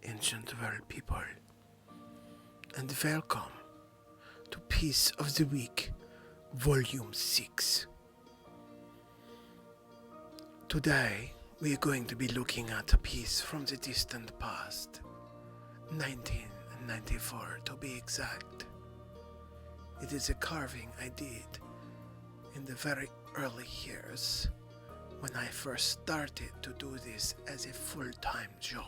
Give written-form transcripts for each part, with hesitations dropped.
ancient world people, and welcome to Piece of the Week, Volume 6. Today, we are going to be looking at a piece from the distant past, 1994 to be exact. It is a carving I did in the very early years when I first started to do this as a full-time job.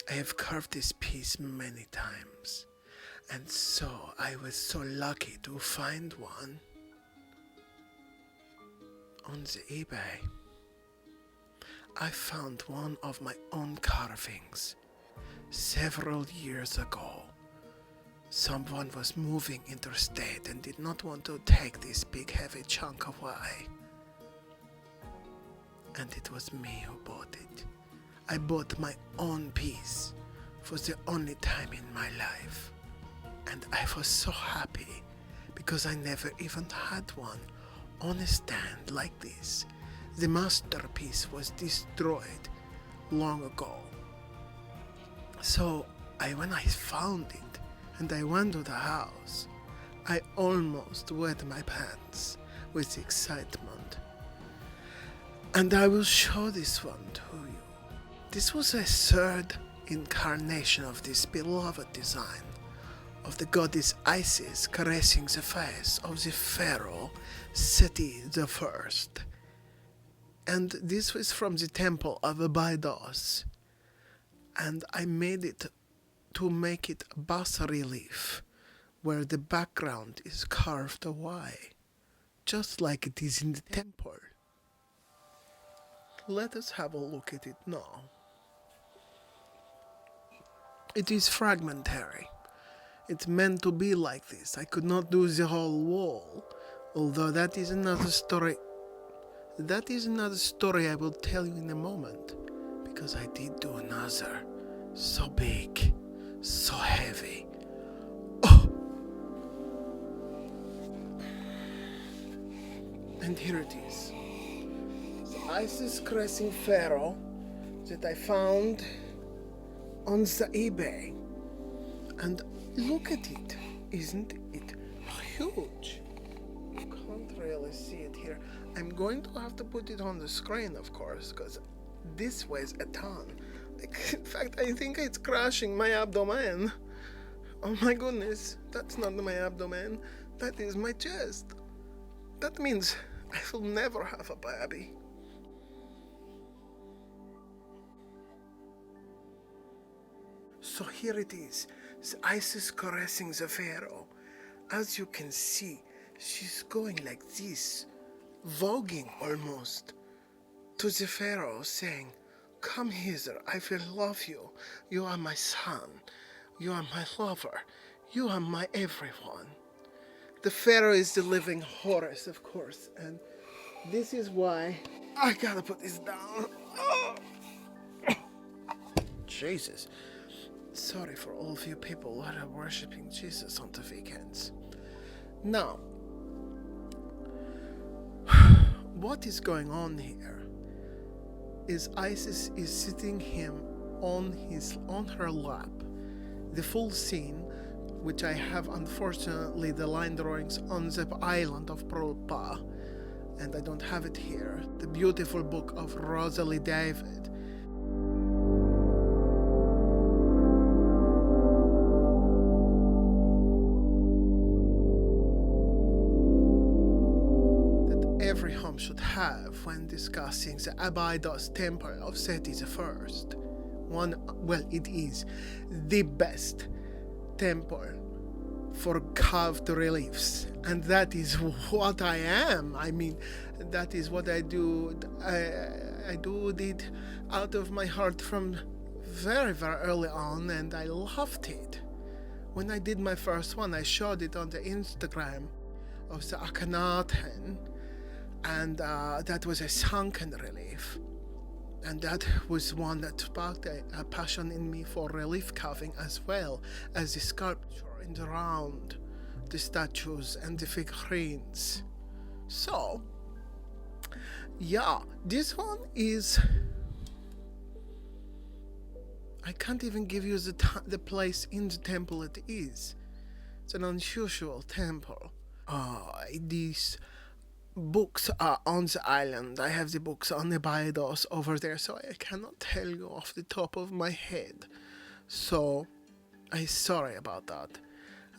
I have carved this piece many times, and so I was so lucky to find one on the eBay. I found one of my own carvings several years ago. Someone was moving interstate and did not want to take this big heavy chunk away. And it was me who bought it. I bought my own piece for the only time in my life. And I was so happy because I never even had one on a stand like this. The masterpiece was destroyed long ago. So when I found it and I went to the house, I almost wet my pants with excitement. And I will show this one to you. This was a third incarnation of this beloved design of the goddess Isis caressing the face of the Pharaoh SETI the First. And this was from the temple of Abydos. And I made it to make it a bas-relief where the background is carved away, just like it is in the temple. Let us have a look at it now. It is fragmentary. It's meant to be like this. I could not do the whole wall, although that is another story. That is another story I will tell you in a moment, because I did do another so big, so heavy. Oh! And here it is. The Isis caressing Pharaoh that I found on the eBay. And look at it. Isn't it huge? You can't really see it here. I'm going to have to put it on the screen, of course, because this weighs a ton. In fact, I think it's crushing my abdomen. Oh my goodness, that's not my abdomen. That is my chest. That means I will never have a baby. So here it is, Isis caressing the Pharaoh. As you can see, she's going like this, voguing almost, to the Pharaoh, saying, "Come hither, I will love you. You are my son. You are my lover. You are my everyone." The Pharaoh is the living Horus, of course, and this is why I gotta put this down. Oh. Jesus. Sorry for all of you people who are worshipping Jesus on the weekends. Now, what is going on here is Isis is sitting him on her lap. The full scene, which I have unfortunately the line drawings on the island of Propa, and I don't have it here. The beautiful book of Rosalie David. Every home should have when discussing the Abydos temple of SETI the First. It is the best temple for carved reliefs, and that is what I am. I mean, that is what I do. I do it out of my heart from very, very early on, and I loved it. When I did my first one, I showed it on the Instagram of the Akhenaten, and that was a sunken relief. And that was one that sparked a passion in me for relief carving as well as the sculpture and around the statues and the figurines. So, yeah, this one is... I can't even give you the place in the temple it is. It's an unusual temple. These books are on the island. I have the books on the baidos over there, so I cannot tell you off the top of my head. So, I'm sorry about that.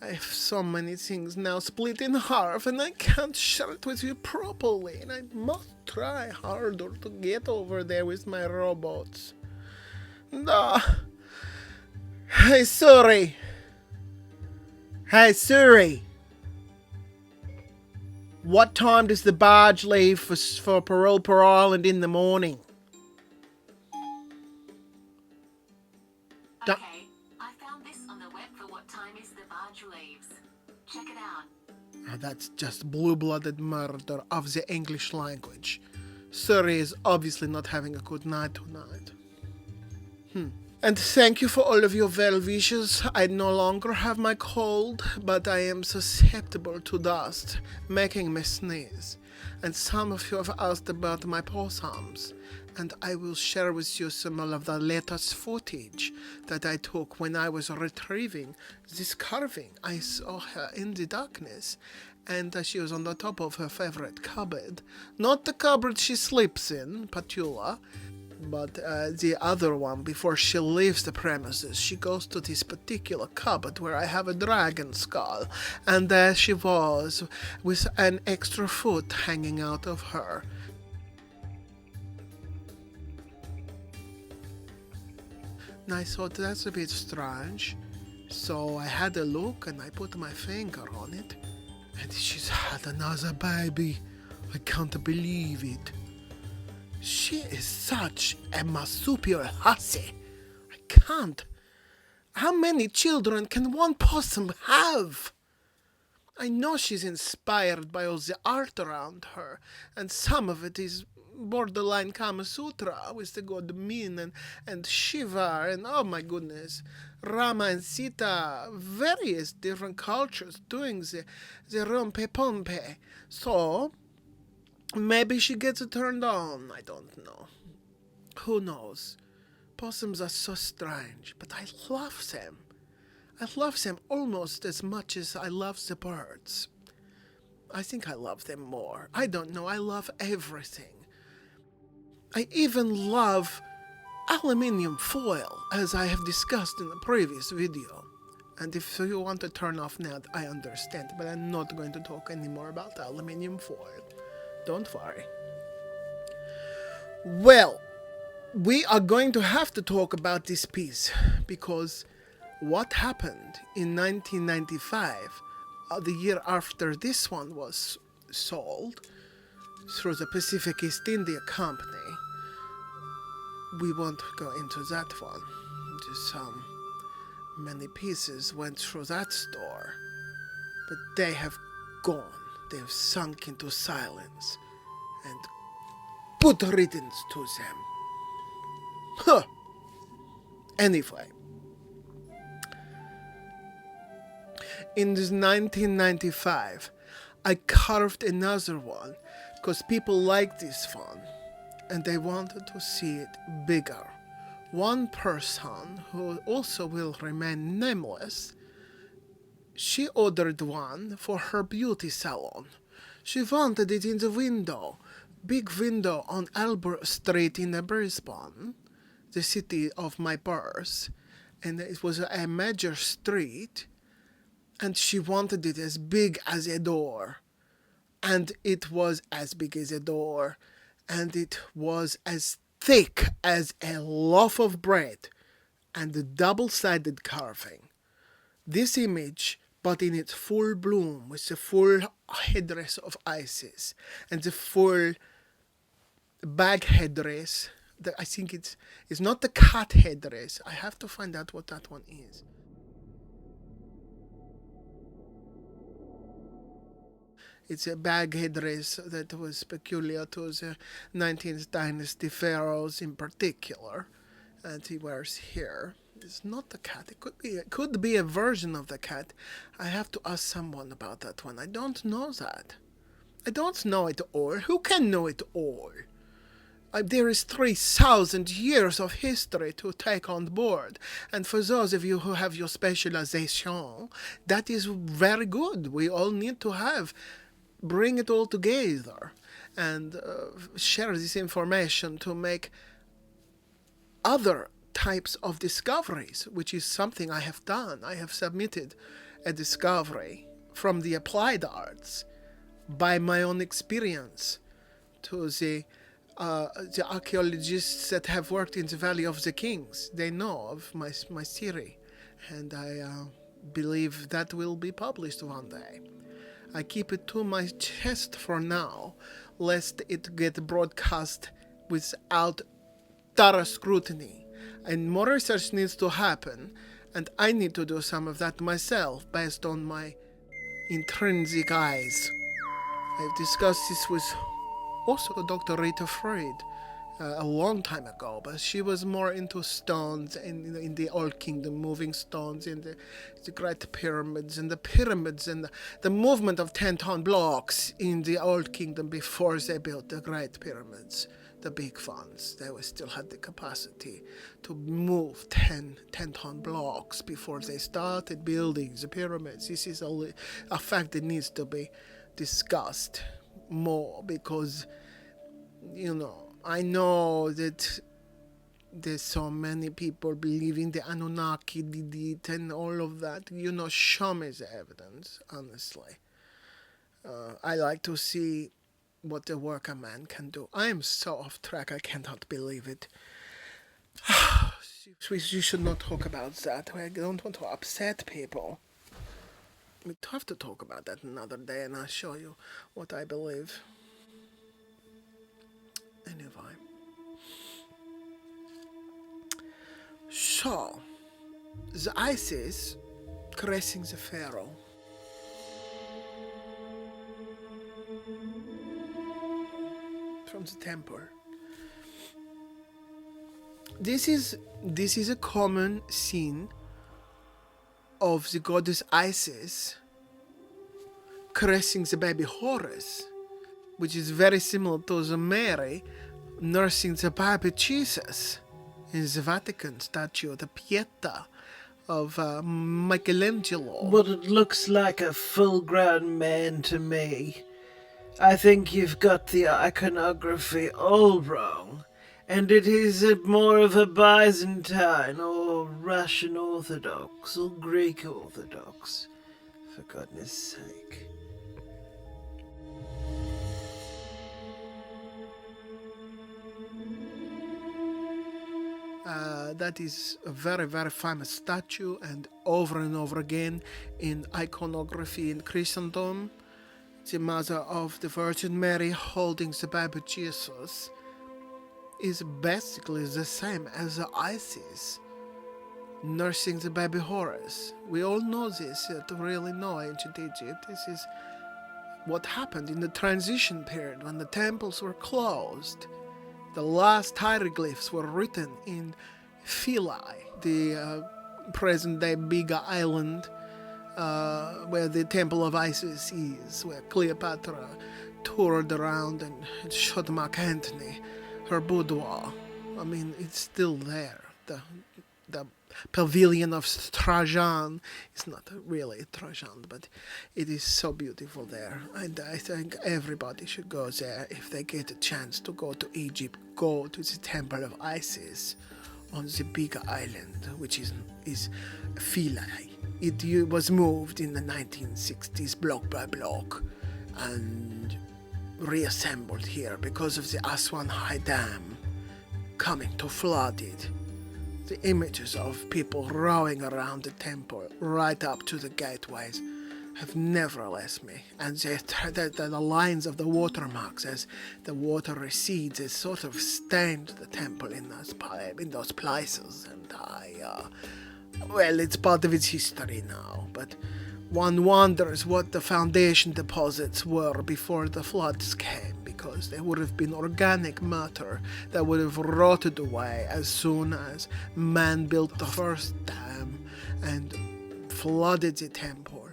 I have so many things now split in half, and I can't share it with you properly, and I must try harder to get over there with my robots. No. Hey, Suri. Hey, Suri. What time does the barge leave for Parole Island in the morning? Okay, I found this on the web for what time is the barge leaves. Check it out. That's just blue-blooded murder of the English language. Suri is obviously not having a good night tonight. And thank you for all of your well wishes. I no longer have my cold, but I am susceptible to dust, making me sneeze. And some of you have asked about my possums, and I will share with you some of the latest footage that I took when I was retrieving this carving. I saw her in the darkness, and she was on the top of her favorite cupboard. Not the cupboard she sleeps in, Petula, but the other one. Before she leaves the premises, she goes to this particular cupboard where I have a dragon skull, and there she was with an extra foot hanging out of her. And I thought that's a bit strange, so I had a look and I put my finger on it, and she's had another baby. I can't believe it. She is such a marsupial hussy. I can't. How many children can one possum have? I know she's inspired by all the art around her, and some of it is borderline Kama Sutra with the god Min and Shiva and oh my goodness, Rama and Sita, various different cultures doing the rompe pompe. So, maybe she gets turned on. I don't know. Who knows? Possums are so strange, but I love them. I love them almost as much as I love the birds. I think I love them more. I don't know. I love everything. I even love aluminium foil, as I have discussed in the previous video. And if you want to turn off now, I understand, but I'm not going to talk anymore about aluminium foil. Don't worry. Well, we are going to have to talk about this piece, because what happened in 1995, the year after this one was sold through the Pacific East India Company, we won't go into that one. Just many pieces went through that store, but they have gone. They have sunk into silence, and good riddance to them. Huh. Anyway, in this 1995, I carved another one because people like this one and they wanted to see it bigger. One person, who also will remain nameless, she ordered one for her beauty salon. She wanted it in the window, big window on Albert Street in Brisbane, the city of my birth, and it was a major street, and she wanted it as big as a door, and it was as big as a door, and it was as thick as a loaf of bread, and a double-sided carving. This image, but in its full bloom, with the full headdress of Isis, and the full bag headdress, I think it's not the cat headdress. I have to find out what that one is. It's a bag headdress that was peculiar to the 19th dynasty pharaohs in particular, and he wears here. It's not the cat. It could be a version of the cat. I have to ask someone about that one. I don't know that. I don't know it all. Who can know it all? There is 3,000 years of history to take on board. And for those of you who have your specialization, that is very good. We all need to bring it all together and share this information to make other types of discoveries, which is something I have done. I have submitted a discovery from the applied arts by my own experience to the archaeologists that have worked in the Valley of the Kings. They know of my theory, and I believe that will be published one day. I keep it to my chest for now, lest it get broadcast without thorough scrutiny. And more research needs to happen, and I need to do some of that myself based on my intrinsic eyes. I've discussed this with also Dr. Rita Freud a long time ago, but she was more into stones in the Old Kingdom, moving stones in the Great Pyramids and the movement of 10-ton blocks in the Old Kingdom before they built the Great Pyramids, the big ones. They still had the capacity to move 10-ton blocks before they started building the pyramids. This is a fact that needs to be discussed more, because I know that there's so many people believing the Anunnaki did it and all of that. Show me the evidence, honestly. I like to see what a worker man can do. I am so off track, I cannot believe it. You should not talk about that. I don't want to upset people. We have to talk about that another day, and I'll show you what I believe. Anyway. So, the Isis caressing the Pharaoh. From the temple. This is a common scene of the goddess Isis caressing the baby Horus, which is very similar to the Mary nursing the baby Jesus in the Vatican statue, the Pieta of Michelangelo. But it looks like a full-grown man to me. I think you've got the iconography all wrong, and it is more of a Byzantine or Russian Orthodox or Greek Orthodox, for goodness sake. That is a very, very famous statue, and over again in iconography in Christendom, the Mother of the Virgin Mary holding the baby Jesus is basically the same as the Isis nursing the baby Horus. We all know this, to really know ancient Egypt. This is what happened in the transition period when the temples were closed. The last hieroglyphs were written in Philae, the present-day Big Island, where the Temple of Isis is, where Cleopatra toured around and showed Mark Antony her boudoir. I mean, it's still there. The pavilion of Trajan is not really Trajan, but it is so beautiful there. And I think everybody should go there if they get a chance to go to Egypt. Go to the Temple of Isis on the Big Island, which is Philae. It was moved in the 1960s, block by block, and reassembled here because of the Aswan High Dam coming to flood it. The images of people rowing around the temple right up to the gateways have never left me. And the lines of the watermarks as the water recedes has sort of stained the temple in those places. And well, it's part of its history now. But One wonders what the foundation deposits were before the floods came, because they would have been organic matter that would have rotted away as soon as man built the first dam and flooded the temple.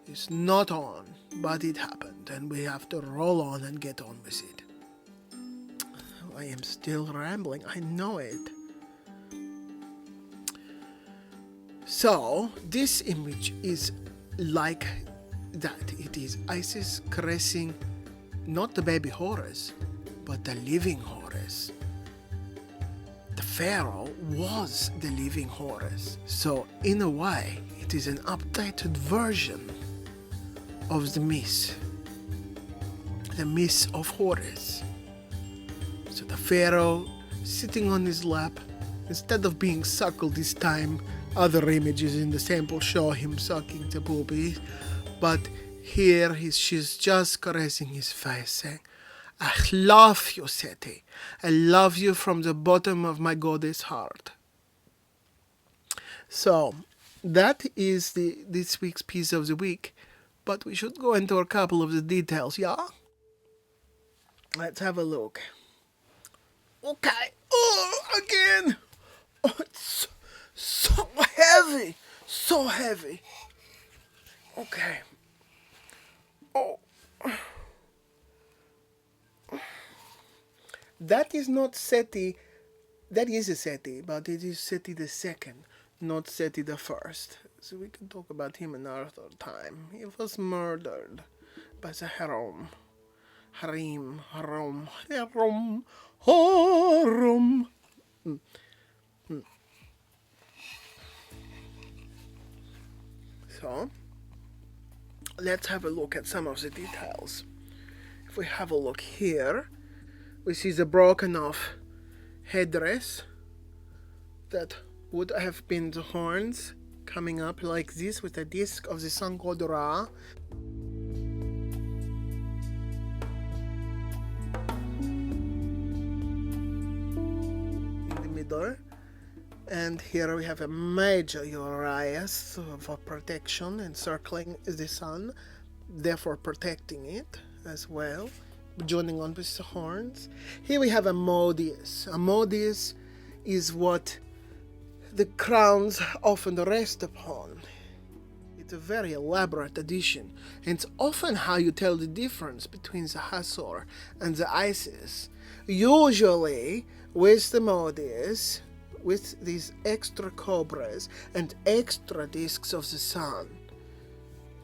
It's not on, but it happened, and we have to roll on and get on with it. I am still rambling, I know it. So, this image is like that. It is Isis caressing not the baby Horus, but the living Horus. The Pharaoh was the living Horus. So, in a way, it is an updated version of the myth of Horus. So the Pharaoh sitting on his lap, instead of being suckled this time, other images in the temple show him sucking the boobies, but here she's just caressing his face, saying, I love you, Seti. I love you from the bottom of my goddess heart. So, that is this week's piece of the week, but we should go into a couple of the details, yeah? Let's have a look. Okay. Oh, again. Oh, it's so heavy. So heavy. Okay. Oh. That is not SETI. That is a SETI, but it is SETI the second, not SETI the first. So we can talk about him another time. He was murdered by the harem. So, let's have a look at some of the details. If we have a look here, we see the broken off headdress that would have been the horns coming up like this with a disc of the sun god Ra. In the middle. And here we have a major Urias for protection, encircling the sun, therefore protecting it as well, joining on with the horns. Here we have a modius. A modius is what the crowns often rest upon. It's a very elaborate addition, and it's often how you tell the difference between the Hathor and the Isis. Usually, with the modius, with these extra cobras and extra discs of the sun,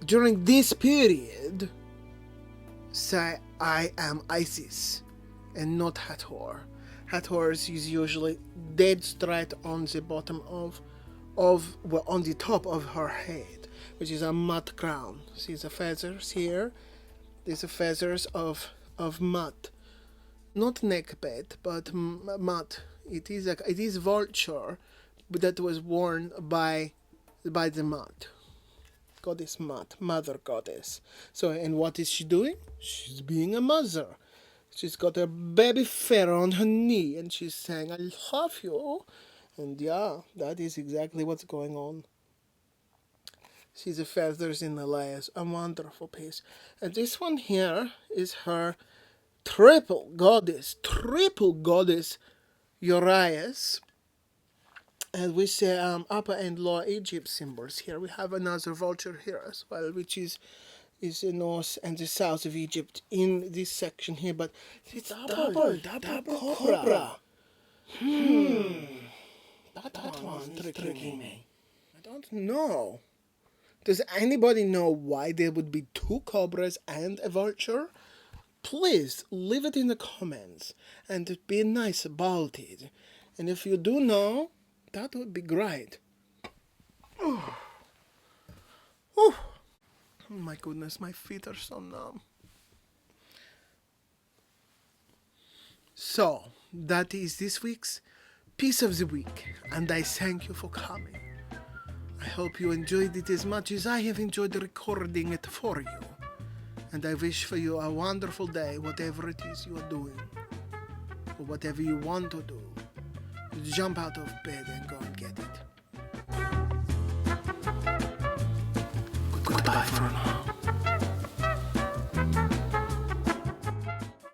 during this period, say, I am Isis and not Hathor. Hathor is usually dead straight on the bottom on the top of her head, which is a mud crown. See the feathers here? These are feathers of mud. Not neckbed, but mud. It is vulture, but that was worn by the mud. Goddess Mud, mother goddess. So, and what is she doing? She's being a mother. She's got her baby Pharaoh on her knee, and she's saying, I love you. And yeah, that is exactly what's going on. See the feathers in the layers. A wonderful piece. And this one here is her triple goddess Urias, and we say Upper and Lower Egypt symbols here. We have another vulture here as well, which is the north and the south of Egypt in this section here, but it's double cobra. That one's tricking me. I don't know. Does anybody know why there would be two cobras and a vulture? Please leave it in the comments and be nice about it. And if you do know, that would be great. Oh my goodness, my feet are so numb. So, that is this week's Piece of the Week, and I thank you for coming. I hope you enjoyed it as much as I have enjoyed recording it for you. And I wish for you a wonderful day, whatever it is you are doing, or whatever you want to do. Jump out of bed and go and get it. Bye for now.